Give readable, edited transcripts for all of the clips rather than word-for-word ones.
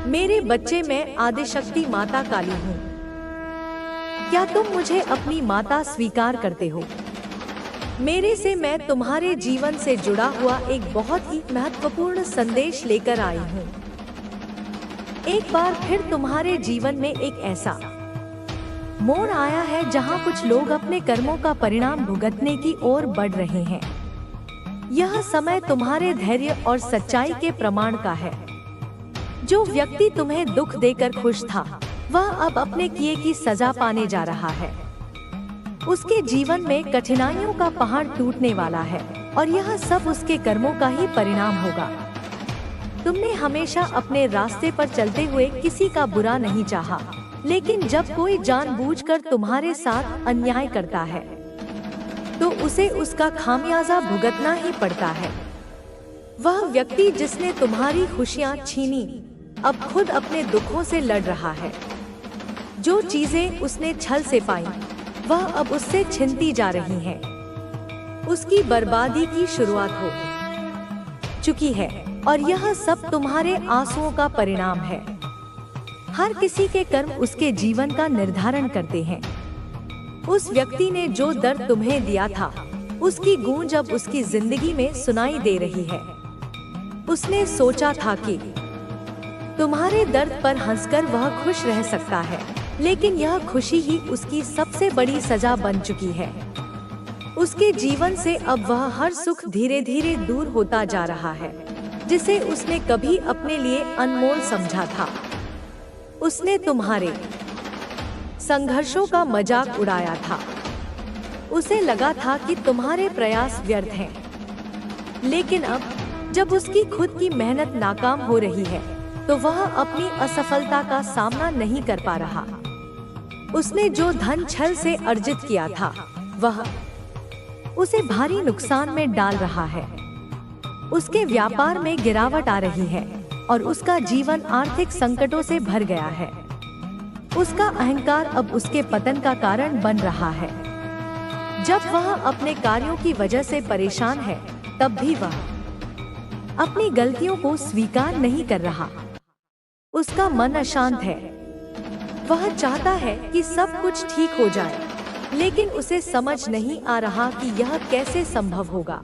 मेरे बच्चे, मैं आदिशक्ति माता काली हूँ। क्या तुम मुझे अपनी माता स्वीकार करते हो? मेरे से मैं तुम्हारे जीवन से जुड़ा हुआ एक बहुत ही महत्वपूर्ण संदेश लेकर आई हूँ। एक बार फिर तुम्हारे जीवन में एक ऐसा मोड़ आया है जहाँ कुछ लोग अपने कर्मों का परिणाम भुगतने की ओर बढ़ रहे हैं। यह समय तुम्हारे धैर्य और सच्चाई के प्रमाण का है। जो व्यक्ति तुम्हें दुख देकर खुश था, वह अब अपने किए की सजा पाने जा रहा है। उसके जीवन में कठिनाइयों का पहाड़ टूटने वाला है और यह सब उसके कर्मों का ही परिणाम होगा। तुमने हमेशा अपने रास्ते पर चलते हुए किसी का बुरा नहीं चाहा, लेकिन जब कोई जानबूझकर तुम्हारे साथ अन्याय करता है तो उसे उसका खामियाजा भुगतना ही पड़ता है। वह व्यक्ति जिसने तुम्हारी खुशियां छीनी, अब खुद अपने दुखों से लड़ रहा है। जो चीजें उसने छल से पाई, वह अब उससे छिनती जा रही हैं। उसकी बर्बादी की शुरुआत हो चुकी है और यह सब तुम्हारे आंसुओं का परिणाम है। हर किसी के कर्म उसके जीवन का निर्धारण करते हैं। उस व्यक्ति ने जो दर्द तुम्हें दिया था, उसकी गूंज अब उसकी जिंदगी में सुनाई दे रही है। उसने सोचा था कि तुम्हारे दर्द पर हंसकर वह खुश रह सकता है, लेकिन यह खुशी ही उसकी सबसे बड़ी सजा बन चुकी है। उसके जीवन से अब वह हर सुख धीरे धीरे दूर होता जा रहा है, जिसे उसने कभी अपने लिए अनमोल समझा था। उसने तुम्हारे संघर्षों का मजाक उड़ाया था। उसे लगा था कि तुम्हारे प्रयास व्यर्थ हैं। लेकिन अब जब उसकी खुद की मेहनत नाकाम हो रही है, तो वह अपनी असफलता का सामना नहीं कर पा रहा। उसने जो धन छल से अर्जित किया था, वह उसे भारी नुकसान में डाल रहा है। उसके व्यापार में गिरावट आ रही है और उसका जीवन आर्थिक संकटों से भर गया है। उसका अहंकार अब उसके पतन का कारण बन रहा है। जब वह अपने कार्यों की वजह से परेशान है, तब भी वह अपनी गलतियों को स्वीकार नहीं कर रहा। उसका मन अशांत है। वह चाहता है कि सब कुछ ठीक हो जाए, लेकिन उसे समझ नहीं आ रहा कि यह कैसे संभव होगा।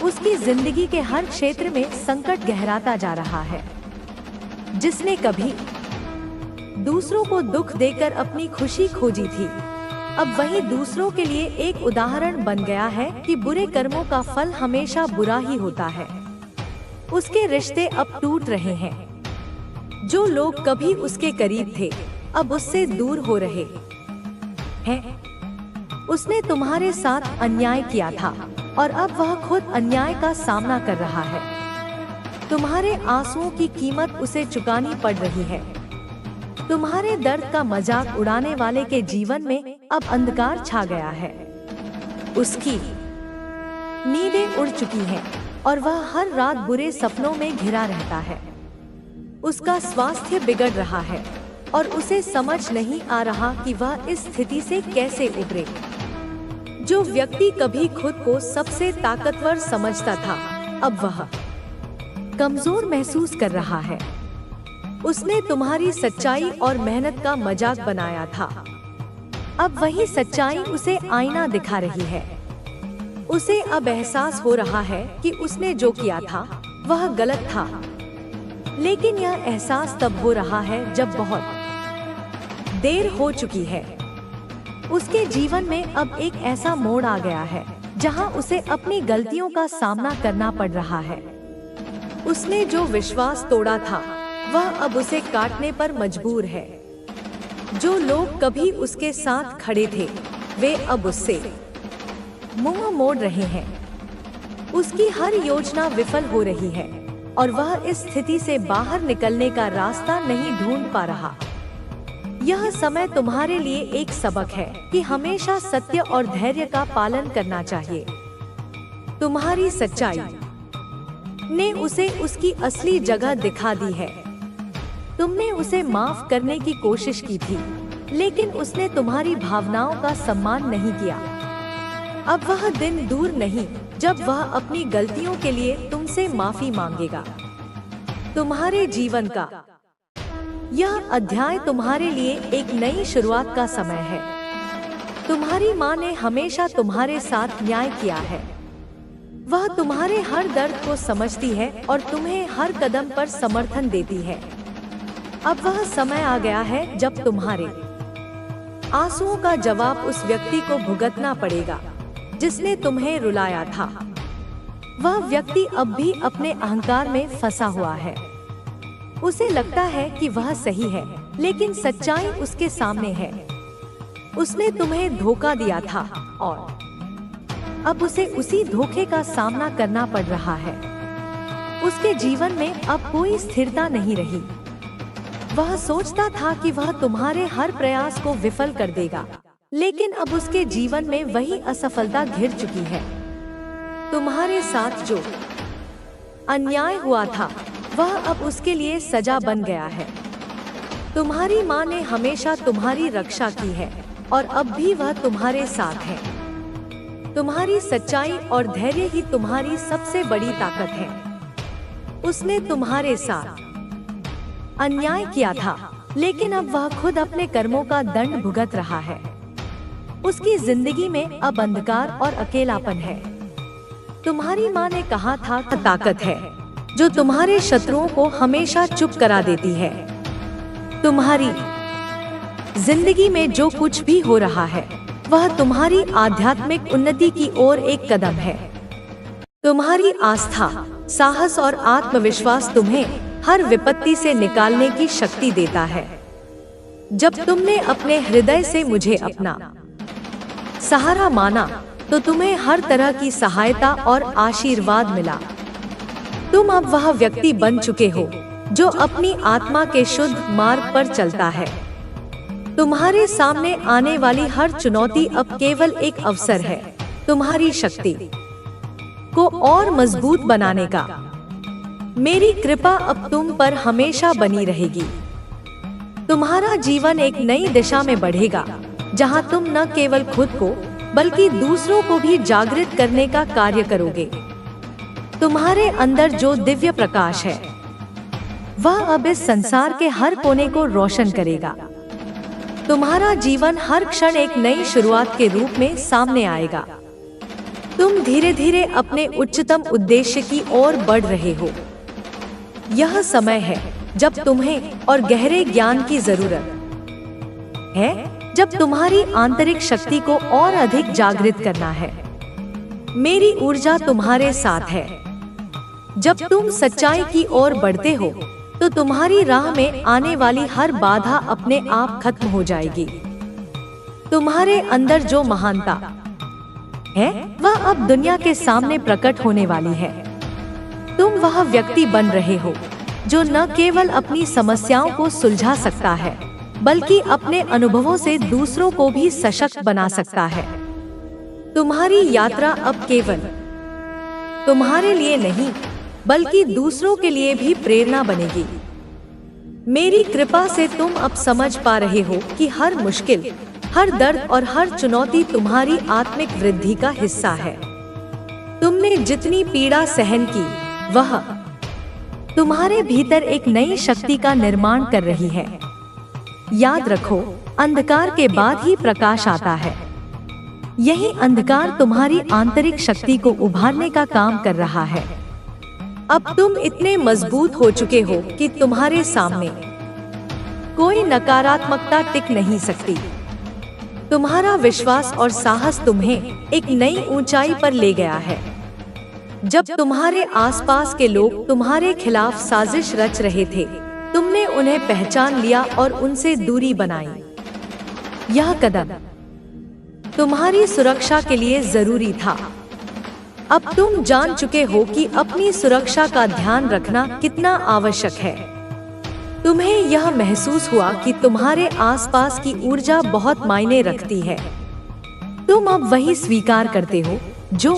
उसकी जिंदगी के हर क्षेत्र में संकट गहराता जा रहा है। जिसने कभी दूसरों को दुख देकर अपनी खुशी खोजी थी, अब वही दूसरों के लिए एक उदाहरण बन गया है कि बुरे कर्मों का फल हमेशा बुरा ही होता है। उसके रिश्ते अब टूट रहे हैं। जो लोग कभी उसके करीब थे, अब उससे दूर हो रहे हैं। उसने तुम्हारे साथ अन्याय किया था और अब वह खुद अन्याय का सामना कर रहा है। तुम्हारे आंसुओं की कीमत उसे चुकानी पड़ रही है। तुम्हारे दर्द का मजाक उड़ाने वाले के जीवन में अब अंधकार छा गया है। उसकी नींदें उड़ चुकी हैं और वह हर रात बुरे सपनों में घिरा रहता है। उसका स्वास्थ्य बिगड़ रहा है और उसे समझ नहीं आ रहा कि वह इस स्थिति से कैसे उबरे। जो व्यक्ति कभी खुद को सबसे ताकतवर समझता था, अब वह कमजोर महसूस कर रहा है। उसने तुम्हारी सच्चाई और मेहनत का मजाक बनाया था। अब वही सच्चाई उसे आईना दिखा रही है। उसे अब एहसास हो रहा है कि उसने जो किया था वह गलत था, लेकिन यह एहसास तब हो रहा है जब बहुत देर हो चुकी है। उसके जीवन में अब एक ऐसा मोड़ आ गया है जहां उसे अपनी गलतियों का सामना करना पड़ रहा है। उसने जो विश्वास तोड़ा था, वह अब उसे काटने पर मजबूर है। जो लोग कभी उसके साथ खड़े थे, वे अब उससे मुंह मोड़ रहे हैं। उसकी हर योजना विफल हो रही है और वह इस स्थिति से बाहर निकलने का रास्ता नहीं ढूंढ पा रहा। यह समय तुम्हारे लिए एक सबक है कि हमेशा सत्य और धैर्य का पालन करना चाहिए। तुम्हारी सच्चाई ने उसे उसकी असली जगह दिखा दी है। तुमने उसे माफ करने की कोशिश की थी, लेकिन उसने तुम्हारी भावनाओं का सम्मान नहीं किया। अब वह दिन दूर नहीं जब वह अपनी गलतियों के लिए तुमसे माफी मांगेगा। तुम्हारे जीवन का यह अध्याय तुम्हारे लिए एक नई शुरुआत का समय है। तुम्हारी माँ ने हमेशा तुम्हारे साथ न्याय किया है। वह तुम्हारे हर दर्द को समझती है और तुम्हें हर कदम पर समर्थन देती है। अब वह समय आ गया है जब तुम्हारे आंसुओं का जवाब उस व्यक्ति को भुगतना पड़ेगा जिसने तुम्हें रुलाया था। वह व्यक्ति अब भी अपने अहंकार में फंसा हुआ है। उसे लगता है कि वह सही है, लेकिन सच्चाई उसके सामने है। उसने तुम्हें धोखा दिया था और अब उसे उसी धोखे का सामना करना पड़ रहा है। उसके जीवन में अब कोई स्थिरता नहीं रही। वह सोचता था कि वह तुम्हारे हर प्रयास को विफल कर देगा, लेकिन अब उसके जीवन में वही असफलता घिर चुकी है। तुम्हारे साथ जो अन्याय हुआ था वह अब उसके लिए सजा बन गया है। तुम्हारी माँ ने हमेशा तुम्हारी रक्षा की है और अब भी वह तुम्हारे साथ है। तुम्हारी सच्चाई और धैर्य ही तुम्हारी सबसे बड़ी ताकत है। उसने तुम्हारे साथ अन्याय किया था, लेकिन अब वह खुद अपने कर्मों का दंड भुगत रहा है। उसकी जिंदगी में अब अंधकार और अकेलापन है। तुम्हारी माँ ने कहा था कि ताकत है जो तुम्हारे शत्रुओं को हमेशा चुप करा देती है। तुम्हारी जिंदगी में जो कुछ भी हो रहा है वह तुम्हारी आध्यात्मिक उन्नति की ओर एक कदम है। तुम्हारी आस्था, साहस और आत्मविश्वास तुम्हें हर विपत्ति से निकालने की शक्ति देता है। जब तुमने अपने हृदय से मुझे अपना सहारा माना तो तुम्हें हर तरह की सहायता और आशीर्वाद मिला। तुम अब वह व्यक्ति बन चुके हो जो अपनी आत्मा के शुद्ध मार्ग पर चलता है। तुम्हारे सामने आने वाली हर चुनौती अब केवल एक अवसर है तुम्हारी शक्ति को और मजबूत बनाने का। मेरी कृपा अब तुम पर हमेशा बनी रहेगी। तुम्हारा जीवन एक नई दिशा में बढ़ेगा, जहां तुम न केवल खुद को बल्कि दूसरों को भी जागृत करने का कार्य करोगे। तुम्हारे अंदर जो दिव्य प्रकाश है वह अब इस संसार के हर कोने को रोशन करेगा। तुम्हारा जीवन हर क्षण एक नई शुरुआत के रूप में सामने आएगा। तुम धीरे धीरे अपने उच्चतम उद्देश्य की ओर बढ़ रहे हो। यह समय है जब तुम्हें और गहरे ज्ञान की जरूरत है, जब तुम्हारी आंतरिक शक्ति को और अधिक जागृत करना है। मेरी ऊर्जा तुम्हारे साथ है। जब तुम सच्चाई की ओर बढ़ते हो तो तुम्हारी राह में आने वाली हर बाधा अपने आप खत्म हो जाएगी। तुम्हारे अंदर जो महानता है वह अब दुनिया के सामने प्रकट होने वाली है। तुम वह व्यक्ति बन रहे हो जो न केवल अपनी समस्याओं को सुलझा सकता है, बल्कि अपने अनुभवों से दूसरों को भी सशक्त बना सकता है। तुम्हारी यात्रा अब केवल तुम्हारे लिए नहीं, बल्कि दूसरों के लिए भी प्रेरणा बनेगी। मेरी कृपा से तुम अब समझ पा रहे हो कि हर मुश्किल, हर दर्द और हर चुनौती तुम्हारी आत्मिक वृद्धि का हिस्सा है। तुमने जितनी पीड़ा सहन की वह तुम्हारे भीतर एक नई शक्ति का निर्माण कर रही है। याद रखो, अंधकार के बाद ही प्रकाश आता है। यही अंधकार तुम्हारी आंतरिक शक्ति को उभारने का काम कर रहा है। अब तुम इतने मजबूत हो चुके हो कि तुम्हारे सामने कोई नकारात्मकता टिक नहीं सकती। तुम्हारा विश्वास और साहस तुम्हें एक नई ऊंचाई पर ले गया है। जब तुम्हारे आसपास के लोग तुम्हारे खिलाफ साजिश रच रहे थे, तुमने उन्हें पहचान लिया और उनसे दूरी बनाई। यह कदम तुम्हारी सुरक्षा के लिए जरूरी था। अब तुम जान चुके हो कि अपनी सुरक्षा का ध्यान रखना कितना आवश्यक है। तुम्हें यह महसूस हुआ कि तुम्हारे आसपास की ऊर्जा बहुत मायने रखती है। तुम अब वही स्वीकार करते हो जो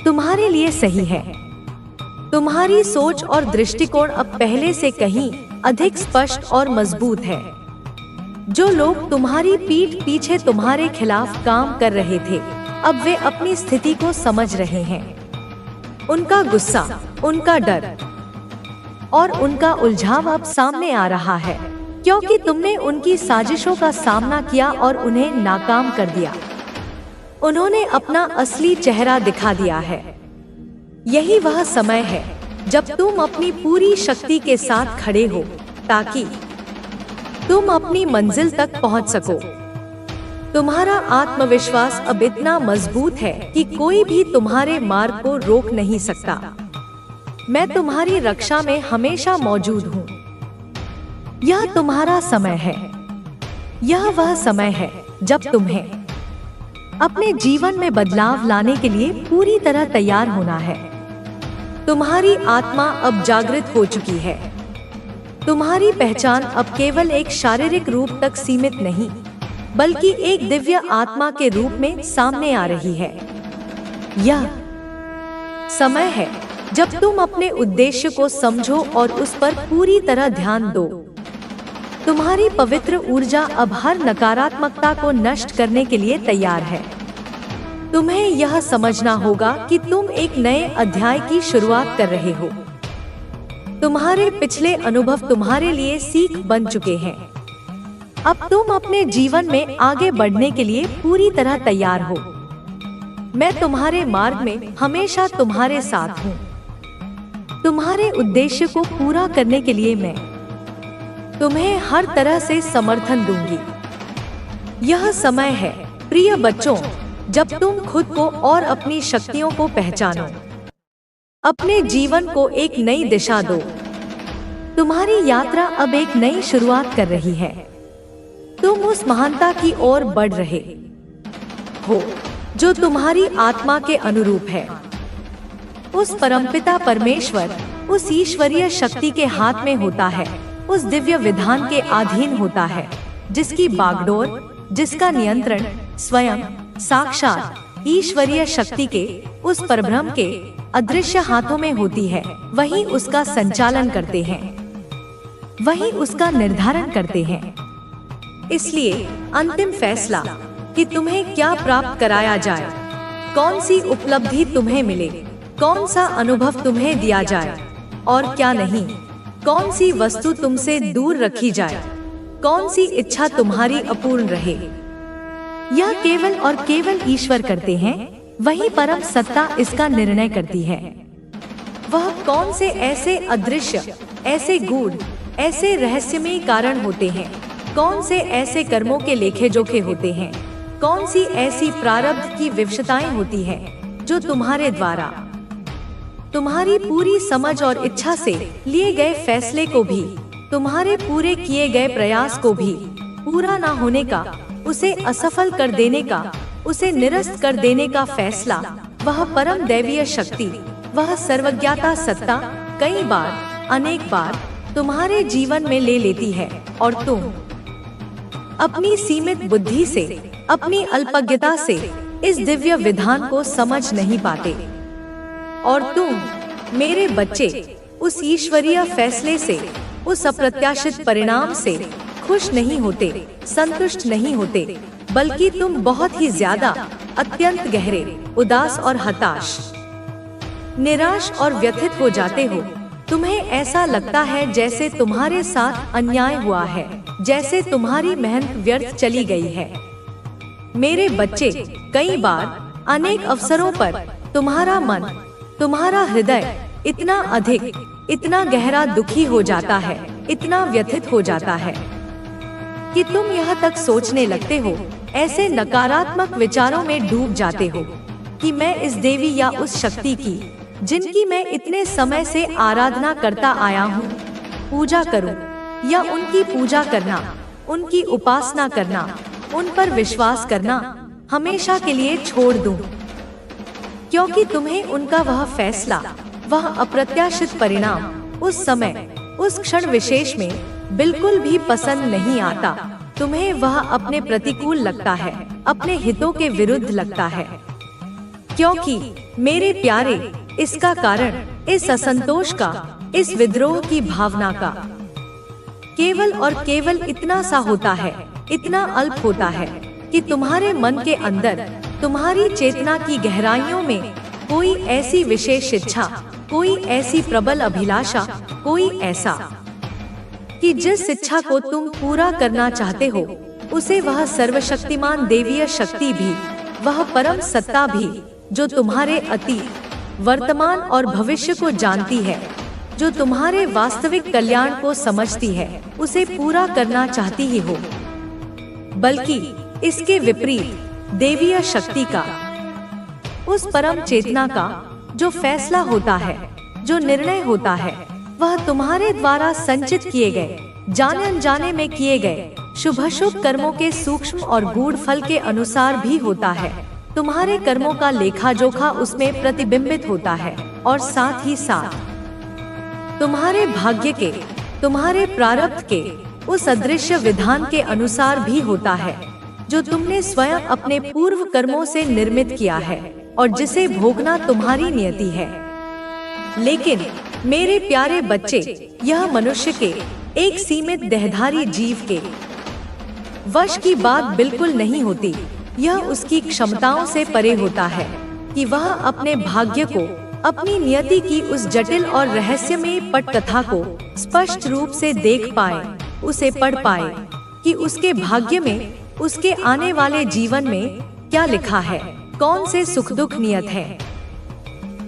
तुम्हारे लिए सही है। तुम्हारी सोच और दृष्टिकोण अब पहले से कहीं अधिक स्पष्ट और मजबूत है। जो लोग तुम्हारी पीठ पीछे तुम्हारे खिलाफ काम कर रहे थे, अब वे अपनी स्थिति को समझ रहे हैं। उनका गुस्सा, उनका डर और उनका उलझाव अब सामने आ रहा है, क्योंकि तुमने उनकी साजिशों का सामना किया और उन्हें नाकाम कर दिया। उन्होंने अपना असली चेहरा दिखा दिया है। यही वह समय है जब तुम अपनी पूरी शक्ति के साथ खड़े हो, ताकि तुम अपनी मंजिल तक पहुंच सको। तुम्हारा आत्मविश्वास अब इतना मजबूत है कि कोई भी तुम्हारे मार्ग को रोक नहीं सकता। मैं तुम्हारी रक्षा में हमेशा मौजूद हूँ। यह तुम्हारा समय है। यह वह समय है जब तुम्हें अपने जीवन में बदलाव लाने के लिए पूरी तरह तैयार होना है। तुम्हारी आत्मा अब जागृत हो चुकी है। तुम्हारी पहचान अब केवल एक शारीरिक रूप तक सीमित नहीं, बल्कि एक दिव्य आत्मा के रूप में सामने आ रही है। यह समय है जब तुम अपने उद्देश्य को समझो और उस पर पूरी तरह ध्यान दो। तुम्हारी पवित्र ऊर्जा अब हर नकारात्मकता को नष्ट करने के लिए तैयार है। तुम्हें यह समझना होगा कि तुम एक नए अध्याय की शुरुआत कर रहे हो। तुम्हारे पिछले अनुभव तुम्हारे लिए सीख बन चुके हैं। अब तुम अपने जीवन में आगे बढ़ने के लिए पूरी तरह तैयार हो। मैं तुम्हारे मार्ग में हमेशा तुम्हारे साथ हूँ। तुम्हारे उद्देश्य को पूरा करने के लिए मैं तुम्हें हर तरह से समर्थन दूंगी। यह समय है, प्रिय बच्चों, जब तुम खुद को और अपनी शक्तियों को पहचानो। अपने जीवन को एक नई दिशा दो। तुम्हारी यात्रा अब एक नई शुरुआत कर रही है। तुम उस महानता की ओर बढ़ रहे हो जो तुम्हारी आत्मा के अनुरूप है। उस परमपिता परमेश्वर, उस ईश्वरीय शक्ति के हाथ में होता है, उस दिव्य विधान के अधीन होता है, जिसकी बागडोर, जिसका नियंत्रण स्वयं साक्षात ईश्वरीय शक्ति के उस परब्रह्म के अदृश्य हाथों में होती है। वही उसका संचालन करते हैं, वही उसका निर्धारण करते हैं। इसलिए अंतिम फैसला कि तुम्हें क्या प्राप्त कराया जाए, कौन सी उपलब्धि तुम्हें मिले, कौन सा अनुभव तुम्हें दिया जाए और क्या नहीं, कौन सी वस्तु तुमसे दूर रखी जाए, कौन सी इच्छा तुम्हारी अपूर्ण रहे, यह केवल और केवल ईश्वर करते हैं। वही परम सत्ता इसका निर्णय करती है। वह कौन से ऐसे अदृश्य, ऐसे गूढ़, ऐसे रहस्यमय कारण होते हैं, कौन से ऐसे कर्मों के लेखे जोखे होते हैं, कौन सी ऐसी प्रारब्ध की विवशताएं होती हैं जो तुम्हारे द्वारा तुम्हारी पूरी समझ और इच्छा से लिए गए फैसले को भी, तुम्हारे पूरे किए गए प्रयास को भी पूरा ना होने का, उसे असफल कर देने का, उसे निरस्त कर देने का फैसला, वह परम दैवीय शक्ति, वह सर्वज्ञाता सत्ता कई बार, अनेक बार तुम्हारे जीवन में ले लेती है और तुम अपनी सीमित बुद्धि से, अपनी अल्पज्ञता से इस दिव्य विधान को समझ नहीं पाते। और तुम, मेरे बच्चे, उस ईश्वरीय फैसले से, उस अप्रत्याशित परिणाम से खुश नहीं होते, संतुष्ट नहीं होते, बल्कि तुम बहुत ही ज्यादा, अत्यंत गहरे, उदास और हताश, निराश और व्यथित हो जाते हो। तुम्हें ऐसा लगता है जैसे तुम्हारे साथ अन्याय हुआ है, जैसे तुम्हारी मेहनत व्यर्थ चली गई है। मेरे बच्चे, कई बार, अनेक अवसरों पर तुम्हारा मन, तुम्हारा हृदय इतना अधिक, इतना गहरा दुखी हो जाता है, इतना व्यथित हो जाता है कि तुम यह तक सोचने लगते हो, ऐसे नकारात्मक विचारों में डूब जाते हो कि मैं इस देवी या उस शक्ति की, जिनकी मैं इतने समय से आराधना करता आया हूँ, पूजा करूँ या उनकी पूजा करना, उनकी उपासना करना, उन पर विश्वास करना हमेशा के लिए छोड़ दूं। क्योंकि तुम्हें उनका वह फैसला, वह अप्रत्याशित परिणाम उस समय, उस क्षण विशेष में बिल्कुल भी पसंद नहीं आता। तुम्हें वह अपने प्रतिकूल लगता है, अपने हितों के विरुद्ध लगता है। क्योंकि मेरे प्यारे, इसका कारण, इस असंतोष का, इस विद्रोह की भावना का केवल और केवल इतना सा होता है, इतना अल्प होता है कि तुम्हारे मन के अंदर, तुम्हारी चेतना की गहराइयों में कोई ऐसी विशेष इच्छा, कोई ऐसी प्रबल अभिलाषा, कोई ऐसा कि जिस इच्छा को तुम पूरा करना चाहते हो उसे वह सर्वशक्तिमान देवीय शक्ति भी, वह परम सत्ता भी, जो तुम्हारे अतीत, वर्तमान और भविष्य को जानती है, जो तुम्हारे वास्तविक कल्याण को समझती है, उसे पूरा करना चाहती ही हो। बल्कि इसके विपरीत देवीय शक्ति का, उस परम चेतना का जो फैसला होता है, जो निर्णय होता है, वह तुम्हारे द्वारा संचित किए गए, जाने अनजाने में किए गए शुभ कर्मों के सूक्ष्म और गूढ़ फल के अनुसार भी होता है। तुम्हारे कर्मों का लेखा जोखा उसमें प्रतिबिंबित होता है और साथ ही साथ तुम्हारे भाग्य के, तुम्हारे प्रारब्ध के उस अदृश्य विधान के अनुसार भी होता है, जो तुमने स्वयं अपने पूर्व कर्मों से निर्मित किया है और जिसे भोगना तुम्हारी नियति है। लेकिन मेरे प्यारे बच्चे, यह मनुष्य के, एक सीमित देहधारी जीव के वश की बात बिल्कुल नहीं होती। यह उसकी क्षमताओं से परे होता है कि वह अपने भाग्य को, अपनी नियति की उस जटिल और रहस्यमयी पटकथा को स्पष्ट रूप से देख पाए, उसे पढ़ पाए कि उसके भाग्य में, उसके आने वाले जीवन में क्या लिखा है, कौन से सुख दुख नियत है,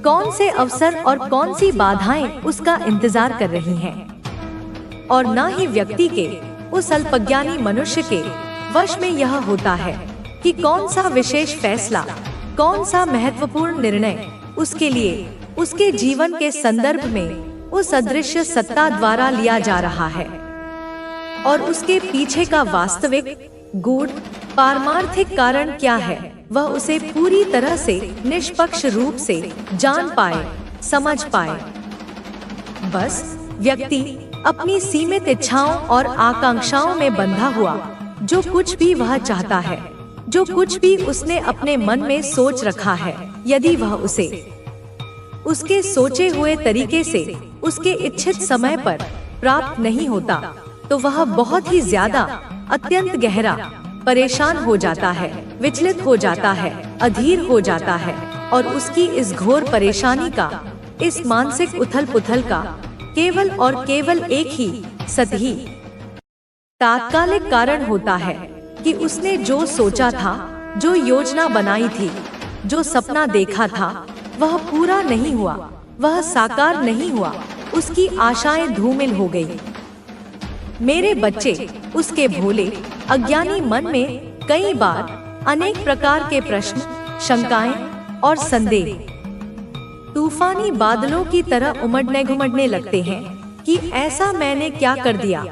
कौन से अवसर और कौन सी बाधाएं उसका इंतजार कर रही हैं। और ना ही व्यक्ति के, उस अल्पज्ञानी मनुष्य के वश में यह होता है कि कौन सा विशेष फैसला, कौन सा महत्वपूर्ण निर्णय उसके लिए, उसके जीवन के संदर्भ में उस अदृश्य सत्ता द्वारा लिया जा रहा है और उसके पीछे का वास्तविक, गूढ़, पारमार्थिक कारण क्या है, वह उसे पूरी तरह से निष्पक्ष रूप से जान पाए, समझ पाए। बस व्यक्ति अपनी सीमित इच्छाओं और आकांक्षाओं में बंधा हुआ, जो कुछ भी वह चाहता है, जो कुछ भी उसने अपने मन में सोच रखा है, यदि वह उसे उसके सोचे हुए तरीके से, उसके इच्छित समय पर प्राप्त नहीं होता, तो वह बहुत ही ज्यादा, अत्यंत गहरा परेशान हो जाता है, विचलित हो जाता है, अधीर हो जाता है और उसकी इस घोर परेशानी का, इस मानसिक उथल पुथल का केवल और केवल एक ही सतही तात्कालिक कारण होता है कि उसने जो सोचा था, जो योजना बनाई थी, जो सपना देखा था, वह पूरा नहीं हुआ, वह साकार नहीं हुआ, उसकी आशाएं धूमिल हो गई। मेरे बच्चे, उसके भोले अज्ञानी मन में कई बार अनेक प्रकार के प्रश्न, शंकाएं और संदेह तूफानी बादलों की तरह उमड़ने लगते हैं कि ऐसा मैंने क्या कर दिया,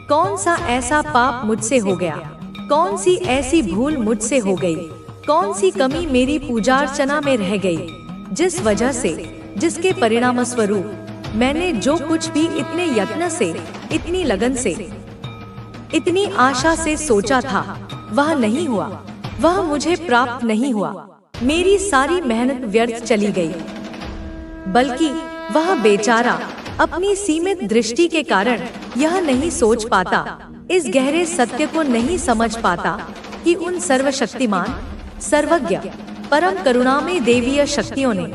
कौन सा ऐसा पाप मुझसे हो गया, कौन सी ऐसी भूल मुझसे हो गई, कौन सी कमी मेरी पूजा अर्चना में रह गई, जिस वजह से, जिसके परिणाम स्वरूप मैंने जो कुछ भी इतने यत्न से, इतनी लगन से, इतनी आशा से सोचा था, वह नहीं हुआ, वह मुझे प्राप्त नहीं हुआ, मेरी सारी मेहनत व्यर्थ चली गई। बल्कि वह बेचारा अपनी सीमित दृष्टि के कारण यह नहीं सोच पाता, इस गहरे सत्य को नहीं समझ पाता कि उन सर्वशक्तिमान, सर्वज्ञ, परम करुणामय देवीय शक्तियों ने,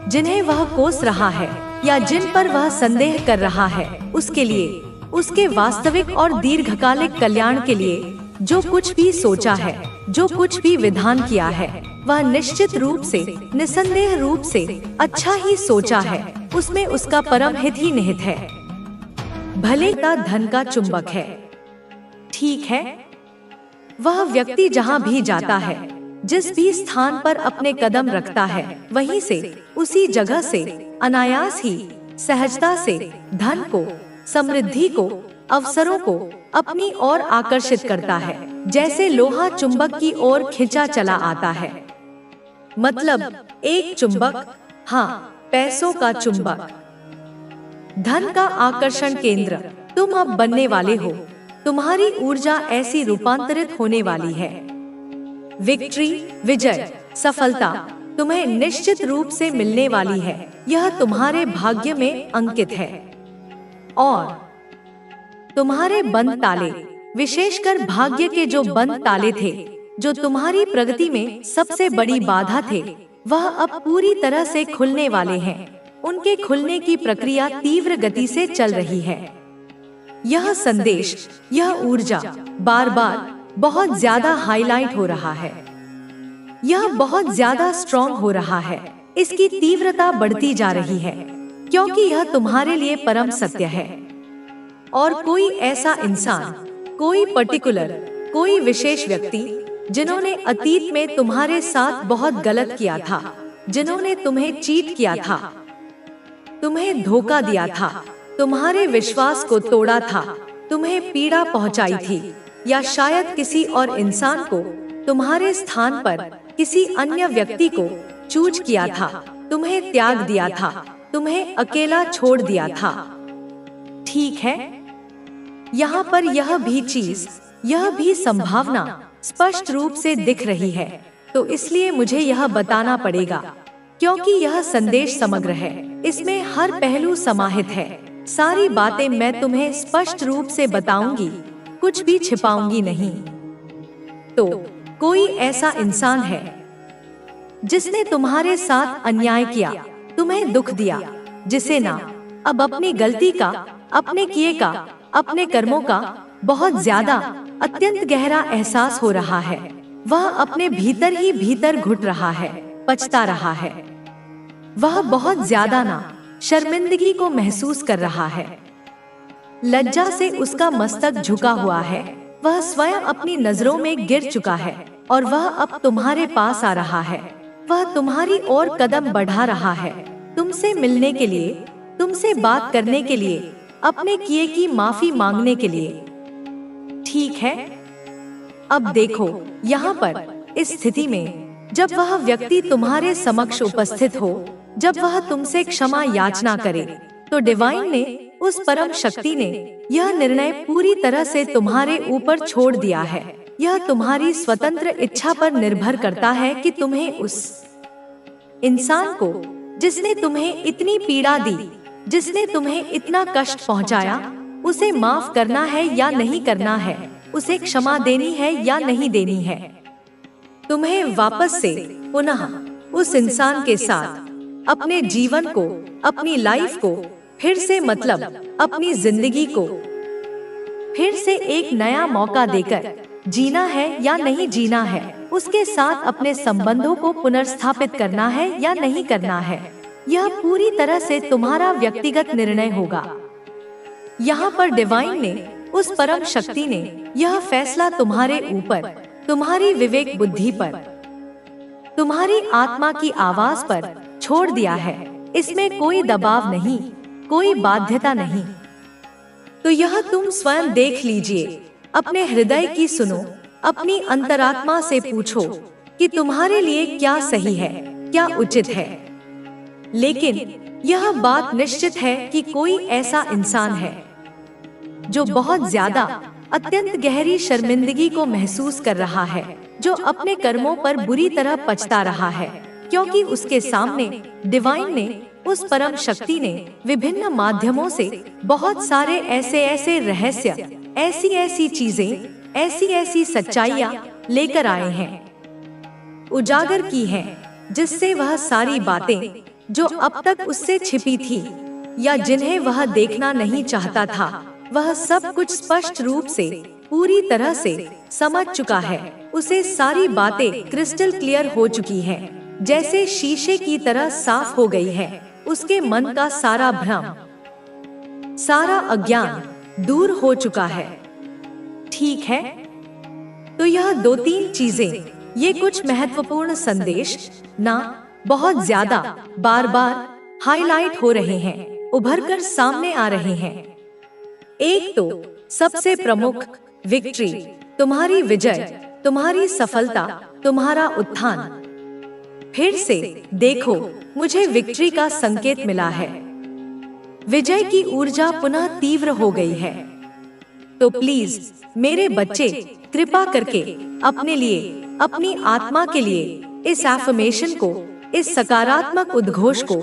जिन्हें वह कोस रहा है या जिन पर वह संदेह कर रहा है, उसके लिए, उसके वास्तविक और दीर्घकालिक कल्याण के लिए जो कुछ भी सोचा है, जो कुछ भी विधान किया है, वह निश्चित रूप से, निसंदेह रूप से अच्छा ही सोचा है, उसमें उसका परम हित ही निहित है। भले का धन का चुंबक है, ठीक है, वह व्यक्ति जहाँ भी जाता है, जिस भी स्थान पर अपने कदम रखता है, वहीं से, उसी जगह से अनायास ही, सहजता से धन को, समृद्धि को, अवसरों को अपनी ओर आकर्षित करता है, जैसे लोहा चुंबक की ओर खिंचा चला आता है। मतलब एक चुंबक, हाँ, पैसों का चुंबक, धन का आकर्षण केंद्र तुम अब बनने वाले हो। तुम्हारी ऊर्जा ऐसी रूपांतरित होने वाली है। विक्ट्री, विजय, सफलता तुम्हें निश्चित रूप से मिलने वाली है। यह तुम्हारे भाग्य में अंकित है। और तुम्हारे बंद ताले, विशेषकर भाग्य के जो बंद ताले थे, जो तुम्हारी प्रगति में सबसे बड़ी बाधा थे, वह अब पूरी तरह से खुलने वाले हैं। उनके खुलने की प्रक्रिया तीव्र गति से चल रही है। यह संदेश, यह ऊर्जा बार बार बहुत ज्यादा हाईलाइट हो रहा है। यह बहुत ज्यादा स्ट्रॉन्ग हो रहा है। इसकी तीव्रता बढ़ती जा रही है, क्योंकि यह तुम्हारे लिए परम सत्य है। और कोई ऐसा इंसान, कोई पर्टिकुलर, कोई विशेष व्यक्ति जिन्होंने अतीत में तुम्हारे साथ बहुत गलत किया था, जिन्होंने तुम्हें चीट किया था, तुम्हें धोखा दिया था, तुम्हारे विश्वास को तोड़ा था, तुम्हें पीड़ा पहुंचाई थी, या शायद किसी और इंसान को तुम्हारे स्थान पर किसी अन्य व्यक्ति को चूज किया था, तुम्हें त्याग दिया था, तुम्हें अकेला छोड़ दिया था। ठीक है, यहाँ पर यह भी चीज, यह भी संभावना स्पष्ट रूप से दिख रही है। तो इसलिए मुझे यह बताना पड़ेगा, क्योंकि यह संदेश समग्र है, इसमें हर पहलू समाहित है। सारी बातें मैं तुम्हें स्पष्ट रूप से बताऊंगी, कुछ भी छिपाऊंगी नहीं। तो कोई ऐसा इंसान है जिसने तुम्हारे साथ अन्याय किया, तुम्हें दुख दिया, जिसे ना अब अपनी गलती का, अपने किए का, अपने कर्मों का बहुत ज्यादा, अत्यंत गहरा एहसास हो रहा है। वह अपने भीतर ही भीतर घुट रहा है, पछता रहा है। वह बहुत ज्यादा ना शर्मिंदगी को महसूस कर रहा है। लज्जा से उसका मस्तक झुका हुआ है। वह स्वयं अपनी नजरों में गिर चुका है और वह अब तुम्हारे पास आ रहा है। वह तुम्हारी ओर कदम बढ़ा रहा है, तुमसे मिलने के लिए, तुमसे बात करने के लिए, अपने किए की माफी मांगने के लिए। ठीक है, अब देखो, यहाँ पर इस स्थिति में जब वह व्यक्ति तुम्हारे समक्ष उपस्थित हो, जब वह तुमसे क्षमा याचना करे, तो डिवाइन ने, उस परम शक्ति ने यह निर्णय पूरी तरह से तुम्हारे ऊपर छोड़ दिया है। यह तुम्हारी स्वतंत्र इच्छा पर निर्भर करता है कि तुम्हें उस इंसान को, जिसने तुम्हें इतनी पीड़ा दी, जिसने तुम्हें इतना कष्ट पहुंचाया, उसे माफ करना है या नहीं करना है, उसे क्षमा देनी है या नहीं देनी है। तुम्हें वापस से पुनः उस इंसान के साथ अपने जीवन को, अपनी लाइफ को फिर से, मतलब अपनी जिंदगी को फिर से एक नया मौका देकर जीना है या नहीं जीना है, उसके साथ अपने संबंधों को पुनर्स्थापित करना है या नहीं करना है। यह पूरी तरह से तुम्हारा व्यक्तिगत निर्णय होगा। यहाँ पर डिवाइन ने, उस परम शक्ति ने यह फैसला तुम्हारे ऊपर, तुम्हारी विवेक बुद्धि पर, तुम्हारी आत्मा की आवाज पर छोड़ दिया है। इसमें कोई दबाव नहीं, कोई बाध्यता नहीं। तो यह तुम स्वयं देख लीजिए, अपने हृदय की सुनो, अपनी अंतरात्मा से पूछो कि तुम्हारे लिए क्या सही है, क्या उचित है। लेकिन यह बात निश्चित है कि कोई ऐसा इंसान है जो बहुत ज्यादा, अत्यंत गहरी शर्मिंदगी को महसूस कर रहा है, जो अपने कर्मों पर बुरी तरह पछता रहा है, क्योंकि उसके सामने डिवाइन ने, उस परम शक्ति ने विभिन्न माध्यमों से बहुत सारे ऐसे रहस्य, ऐसी चीजें, ऐसी सच्चाइयाँ लेकर आए हैं, उजागर की हैं, जिससे वह सारी बातें जो अब तक उससे छिपी थी या जिन्हें वह देखना नहीं चाहता था, वह सब कुछ स्पष्ट रूप से, पूरी तरह से समझ चुका है। उसे सारी बातें क्रिस्टल क्लियर हो चुकी हैं, जैसे शीशे की तरह साफ हो गई है। उसके मन का सारा भ्रम, सारा अज्ञान दूर हो चुका है। ठीक है, तो यह 2-3 चीजें, ये कुछ महत्वपूर्ण संदेश ना बहुत ज्यादा बार बार हाईलाइट हो रहे हैं, उभरकर सामने आ रहे हैं। एक तो सबसे प्रमुख, विक्ट्री, तुम्हारी विजय, तुम्हारी सफलता, तुम्हारा उत्थान। फिर से देखो, मुझे विक्ट्री का संकेत मिला है। विजय की ऊर्जा पुनः तीव्र हो गई है। तो प्लीज मेरे बच्चे, कृपा करके अपने लिए, अपनी आत्मा के लिए इस एफर्मेशन को, इस सकारात्मक उद्घोष को